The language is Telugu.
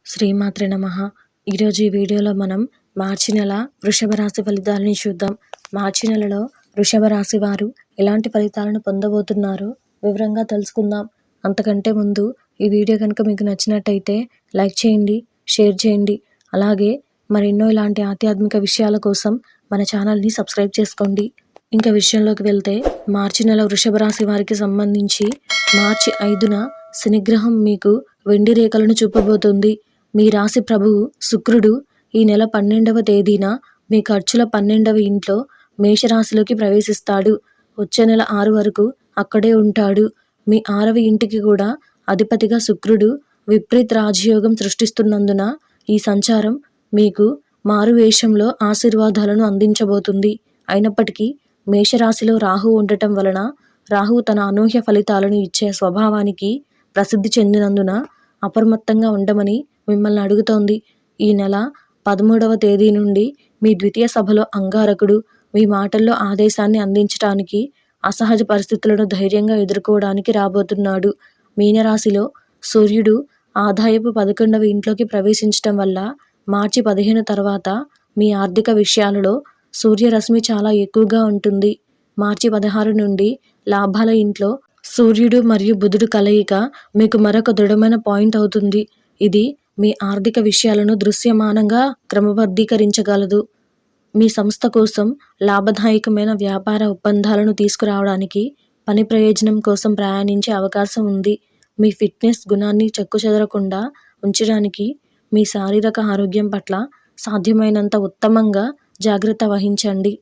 శ్రీమాత్రే నమః. ఈరోజు ఈ వీడియోలో మనం మార్చి నెల వృషభ రాశి ఫలితాలని చూద్దాం. మార్చి నెలలో వృషభ రాశి వారు ఎలాంటి ఫలితాలను పొందబోతున్నారో వివరంగా తెలుసుకుందాం. అంతకంటే ముందు ఈ వీడియో కనుక మీకు నచ్చినట్టయితే లైక్ చేయండి, షేర్ చేయండి. అలాగే మరెన్నో ఇలాంటి ఆధ్యాత్మిక విషయాల కోసం మన ఛానల్ని సబ్స్క్రైబ్ చేసుకోండి. ఇంకా విషయంలోకి వెళ్తే మార్చి నెల వృషభ రాశి వారికి సంబంధించి మార్చి 5న శనిగ్రహం మీకు వెండి రేఖలను చూపబోతుంది. మీ రాశి ప్రభువు శుక్రుడు ఈ నెల 12వ తేదీన మీ ఖర్చుల 12వ ఇంట్లో మేషరాశిలోకి ప్రవేశిస్తాడు. వచ్చే నెల 6 వరకు అక్కడే ఉంటాడు. మీ 6వ ఇంటికి కూడా అధిపతిగా శుక్రుడు విపరీత రాజయోగం సృష్టిస్తున్నందున ఈ సంచారం మీకు మారువేషంలో ఆశీర్వాదాలను అందించబోతుంది. అయినప్పటికీ మేషరాశిలో రాహువు ఉండటం వలన రాహువు తన అనూహ్య ఫలితాలను ఇచ్చే స్వభావానికి ప్రసిద్ధి చెందినందున అప్రమత్తంగా ఉండమని మిమ్మల్ని అడుగుతోంది. ఈ నెల 13వ తేదీ నుండి మీ ద్వితీయ సభలో అంగారకుడు మీ మాటల్లో ఆదేశాన్ని అందించడానికి అసహజ పరిస్థితులను ధైర్యంగా ఎదుర్కోవడానికి రాబోతున్నాడు. మీనరాశిలో సూర్యుడు ఆదాయపు 11వ ఇంట్లోకి ప్రవేశించటం వల్ల మార్చి 15 తర్వాత మీ ఆర్థిక విషయాలలో సూర్యరశ్మి చాలా ఎక్కువగా ఉంటుంది. మార్చి 16 నుండి లాభాల ఇంట్లో సూర్యుడు మరియు బుధుడు కలయిక మీకు మరొక దృఢమైన పాయింట్ అవుతుంది. ఇది మీ ఆర్థిక విషయాలను దృశ్యమానంగా క్రమబద్ధీకరించగలదు. మీ సంస్థ కోసం లాభదాయకమైన వ్యాపార ఒప్పందాలను తీసుకురావడానికి పని ప్రయోజనం కోసం ప్రయాణించే అవకాశం ఉంది. మీ ఫిట్నెస్ గుణాన్ని చెక్కుచెదరకుండా ఉంచడానికి మీ శారీరక ఆరోగ్యం పట్ల సాధ్యమైనంత ఉత్తమంగా జాగ్రత్త వహించండి.